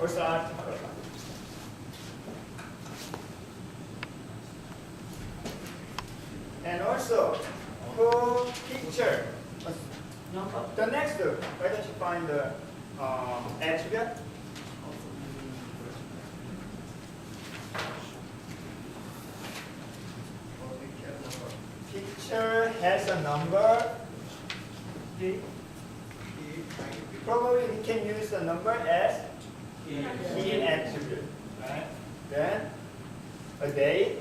Also article. And also for picture. The next, why don't you find the attribute? Picture has a number. Probably we can use the number as key attribute. Right? Then a day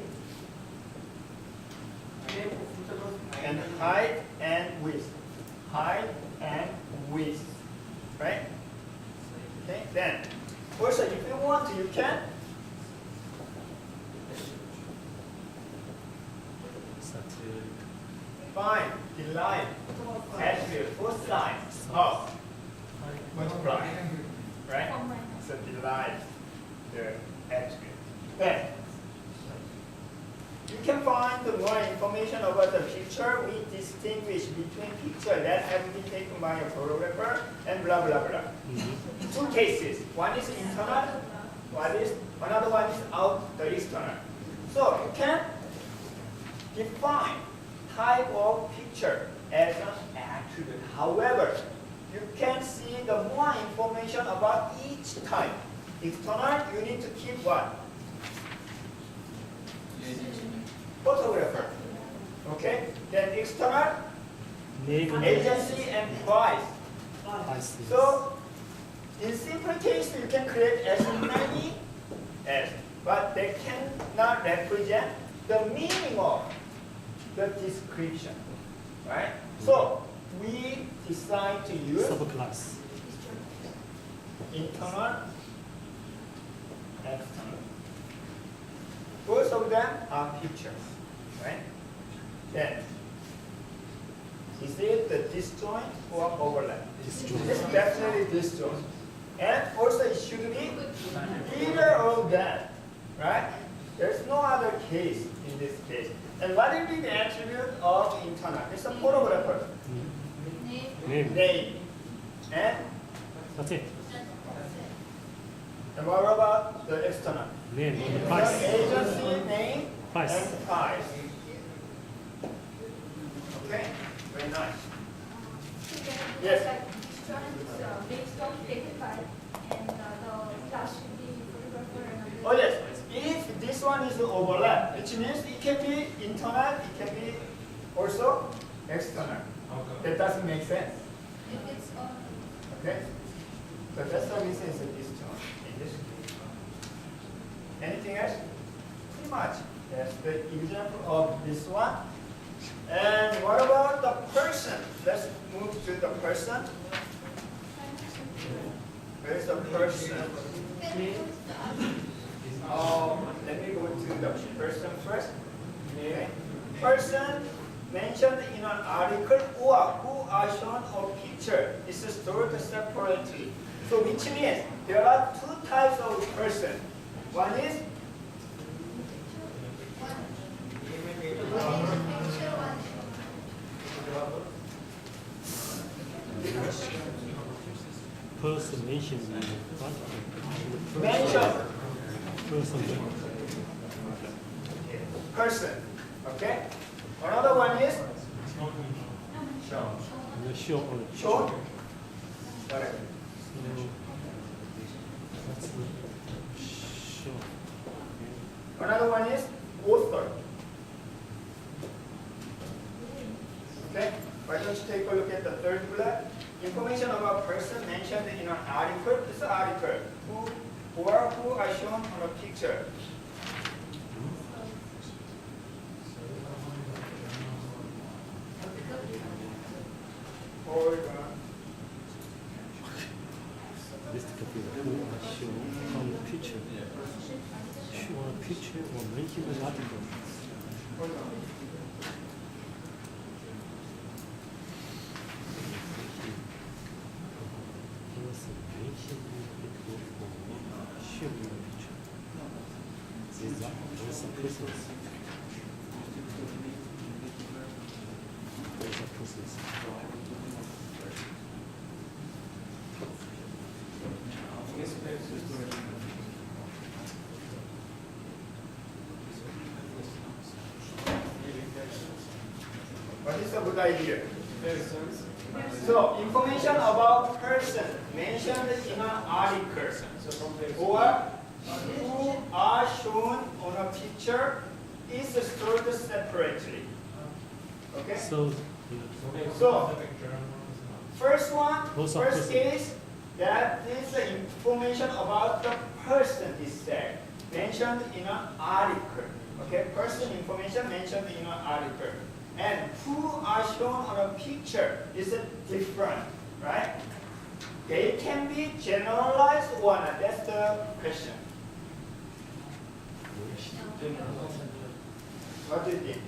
and height and width. Height and width. Right? Okay. Then also if you want to, you can find the line attribute both sides of multiply. Right? So divide the attribute. Then you can find more information about the picture. We distinguish between picture that have been taken by a photographer and blah blah blah. Two cases. One is internal, another one is out the external. So you can define type of picture as an attribute. However, you can see the more information about each type. External, you need to keep what? Photographer. Okay? Then external, agency and price. So, in simple case, you can create as many as, but they cannot represent the meaning of the description. Right? So, we decide to use subclass. internal, external. Both of them are pictures, right? Then, is it the disjoint or overlap? Disjoint. It's definitely disjoint. And also it should be either of that, right? There's no other case in this case. And what will be the attribute of internal? It's a photographer. Name. And? That's it. And what about the external? Name. The Price. agency, name, Price. and price. Okay, very nice. Yes. Based on taken by, and the class should be photographer and Oh yes, if this one is overlap, which means it can be internal, it can be also external. That doesn't make sense. if it's on. Okay? So that's the reason it's a disjoint in this case. Anything else? Pretty much. That's the example of this one. And what about the person? Let's move to the person. Where's the person? Let me go to the person first. Okay. Person mentioned in an article or who are shown a picture is stored separately. So which means there are two types of person. One is Person mentioned in the article. mentioned Person. person. Okay? Another one is shown. The show. Shown? Whatever. So that's the show. Another one is author. Okay? Why don't you take a look at the third bullet? Information about person mentioned in an article. This is an article. Who are shown on a picture. Hold on. This is who are shown on the picture. Show a picture or mention an article. Hold on. Person mentioned in the article or shown in the picture. These are also persons. Those are persons. What is a good idea? So, information about person mentioned in an article or who are shown on a picture is stored separately. Okay? So, So, first one, Those are first person. case, that is the information about the person itself mentioned in an article. Okay, person information mentioned in an article. And who are shown on a picture is different, right? They can be generalized or not. That's the question. What do you think?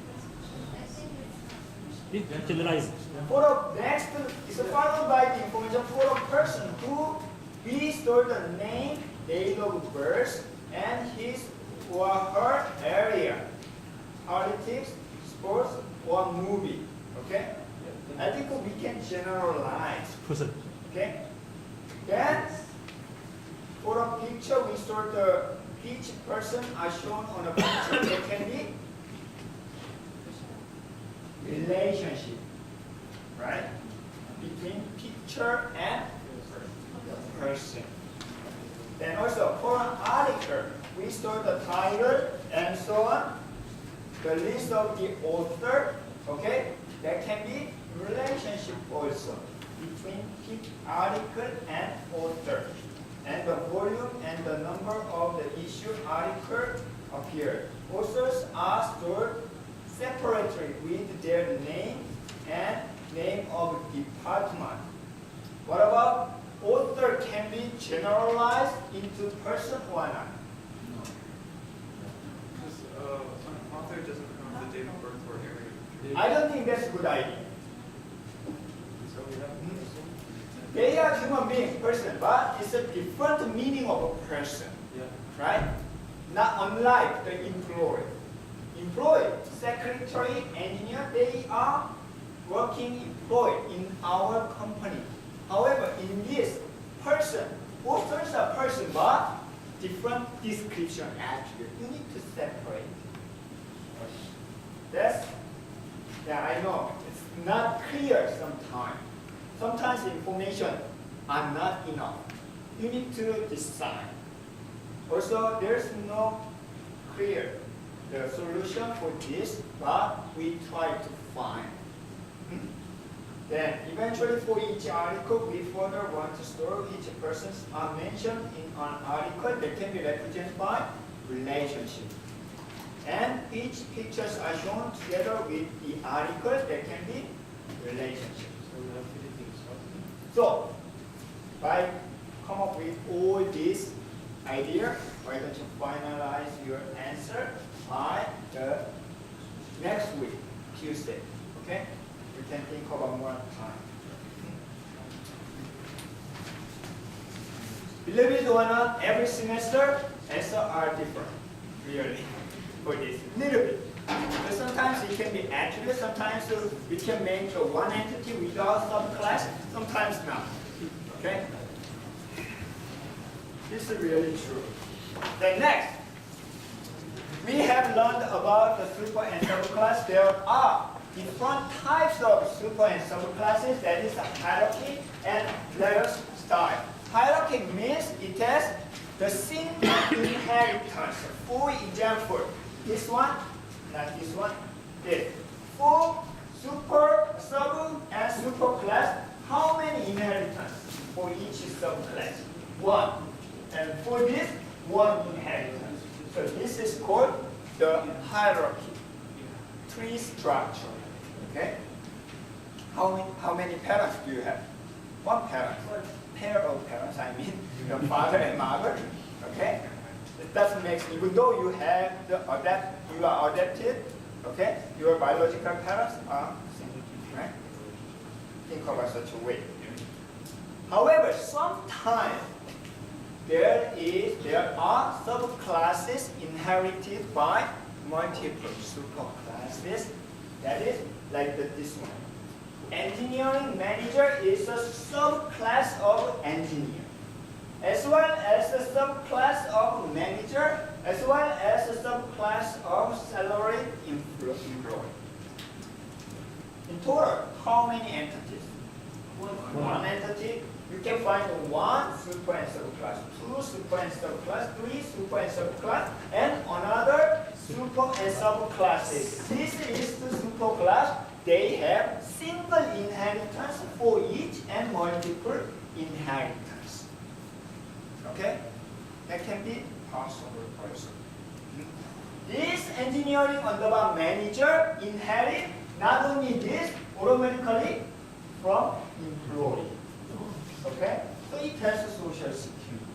it generalized. For the next is followed by the information for a person who we store the name, date of birth, and his or her area, politics, sports, or movie. Okay? I think we can generalize. Person. Okay? Then for a picture we store the each person are shown on a picture. There can be relationship, right? Between picture and person. Then also for an article, we store the title and so on, the list of the author, okay? There can be relationship also between article and author. And the volume and the number of the issue article appear. Authors are stored separately with their name and name of department. What about author can be generalized into person or not? Because an author doesn't have the date of birth or area. I don't think that's a good idea. So we have They are human being, person, but it's a different meaning of a person, right? Not unlike the employee. Employee, secretary, engineer, they are working employed in our company. However, in this person, authors are person, but different description attribute. You need to separate. That's, yeah, I know. It's not clear sometimes. Sometimes information are not enough. You need to decide. Also, there's no clear the solution for this, but we try to find. Then eventually for each article, we further want to store each person's are mentioned in an article that can be represented by relationship. And each pictures are shown together with the article that can be relationship. So, by come up with all these ideas, why don't you finalize your answer by the next week, Tuesday, okay? We can think about more time. Believe it or not, every semester, answers are different, really, for this, little bit. But sometimes it can be attribute, sometimes we can make one entity without subclass, sometimes not. Okay? This is really true. Then next, we have learned about the super and subclass. There are different types of super and subclasses, that is a hierarchy, and let us start. Hierarchy means it has the single inheritance. For example, this one, not this one, this. For super, sub, and superclass, how many inheritance for each subclass? One. And for this, one inheritance. So this is called the hierarchy, tree structure. Okay? How many parents do you have? One parent. Pair of parents, I mean, your father and mother. Okay? It doesn't make sense. Even though you have you are adopted, okay? Your biological parents are same, right? Think about such a way. However, sometimes there are subclasses inherited by multiple superclasses. That is like this one. Engineering manager is a subclass of engineer, as well as as a subclass of manager as well as a subclass of salaried employee. In total, how many entities? One entity. You can find one super and subclass, two super and subclass, three super and subclass, and another super and subclasses. This is the superclass. They have single inheritance for each and multiple inheritance. Okay? That can be possible also. This engineering underbar manager inherit not only this automatically from employee. Okay? So it has a social security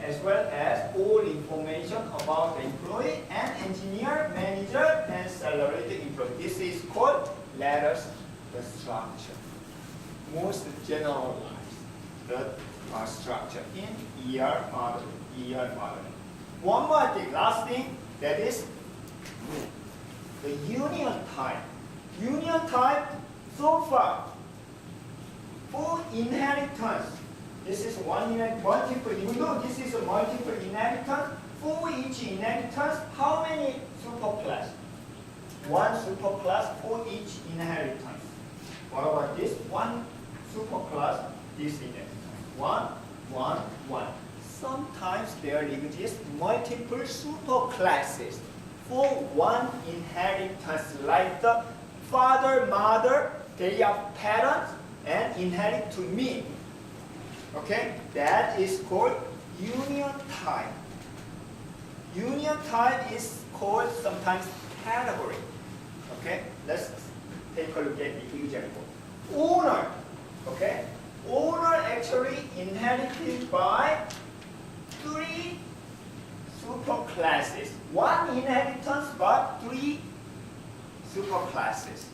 as well as all information about the employee and engineer, manager, and salaried employee. This is called letters the structure. Most generalized the structure in ER modeling. One more thing, last thing, that is the union type. Union type, so far, for inheritance, this is multiple, even though this is a multiple inheritance, for each inheritance, how many superclass? One superclass for each inheritance. What about this? One superclass, this inheritance. One. Sometimes there exist multiple superclasses for one inheritance, like the father, mother, they are parents and inherit to me. Okay, that is called union type. Union type is called sometimes category. Okay, let's take a look at the example. Owner, okay, owner actually inherited by three superclasses. One inheritance but three superclasses.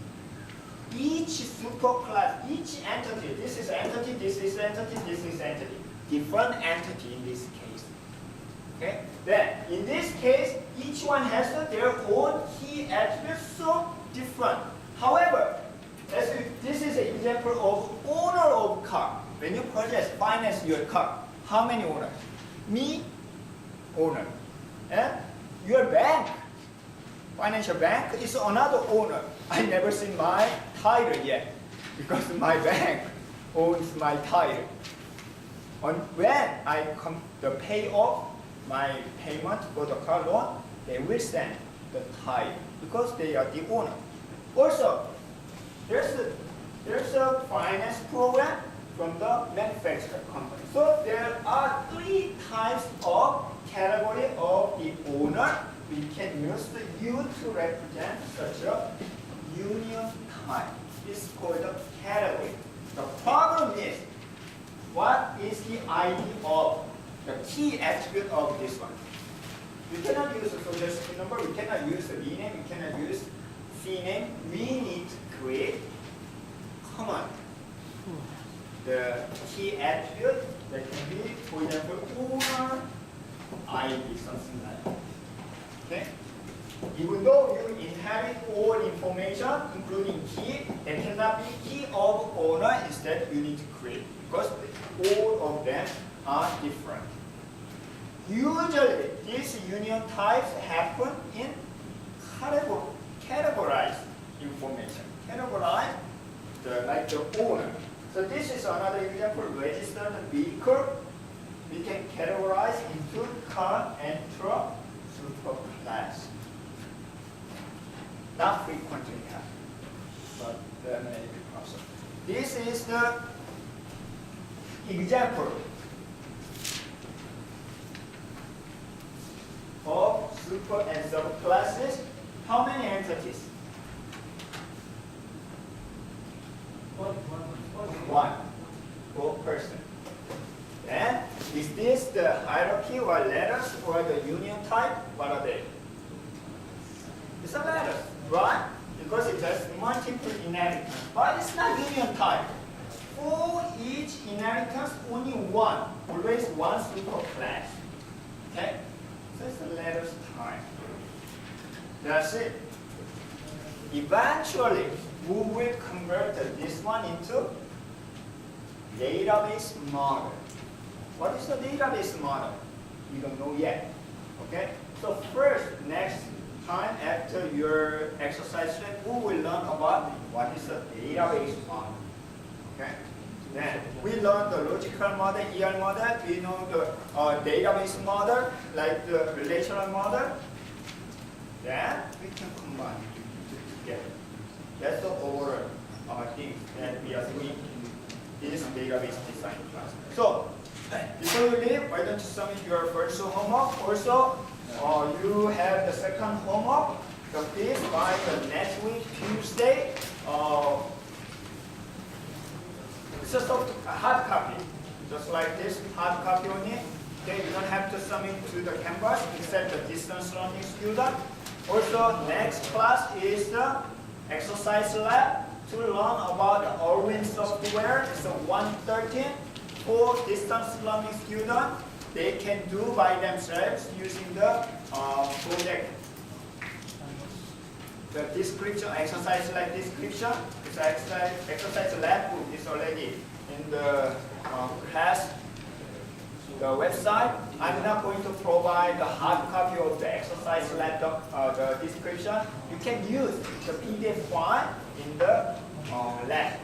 Each superclass, each entity, this is entity, this is entity, this is entity. Different entity in this case. Okay? Then, in this case, each one has their own key attributes, so different. However, this is an example of owner of car. When you finance your car, how many owners? Me, owner. And your bank, financial bank, is another owner. I never seen my title yet because my bank owns my title. And when I come to pay off my payment for the car loan, they will send the title because they are the owner. Also, there's a finance program from the manufacturer company. So there are three types of category of the owner. We can use the U to represent such a union type. It's called a category. The problem is, what is the ID of the key attribute of this one? We cannot use the social security number, we cannot use the B name, we cannot use C name. We need to create common. The key attribute that can be, for example, owner ID, something like that. Okay? Even though you inherit all information, including key, there cannot be key of owner. Instead, you need to create because all of them are different. Usually, these union types happen in categorized information. Categorize like the owner. So this is another example. Registered vehicle. We can categorize into car and truck superclass. Not frequently happen, but there may be possible. This is the example of super and subclasses. How many entities? One. For person. And is this the hierarchy or letters or the union type? What are they? It's a letter, right? Because it has multiple inheritance. But it's not union type. For each inheritance, only one. Always one superclass. Okay? So it's a letters type. That's it. Eventually, we will convert this one into database model. What is the database model? We don't know yet. Okay? So first, next time after your exercise set, we will learn about what is the database model. Okay? Then we learn the logical model, ER model. We know the database model, like the relational model. Then we can combine together. That's the overall thing that we are doing in this database design class. So before you leave, why don't you submit your first homework? Also, you have the second homework. So please by the next week, Tuesday. It's just a hard copy, just like this, hard copy only. Okay, you don't have to submit to the Canvas except the distance learning student. Also, next class is the exercise lab to learn about the Orwin software. It's a 113 for distance learning student. They can do by themselves using the project. The description, exercise lab description, this exercise lab book is already in the class, the website. I'm not going to provide the hard copy of the exercise lab the description. You can use the PDF file in the lab.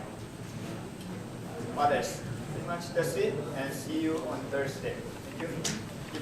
Others, pretty much that's it, and see you on Thursday. Thank you. Before you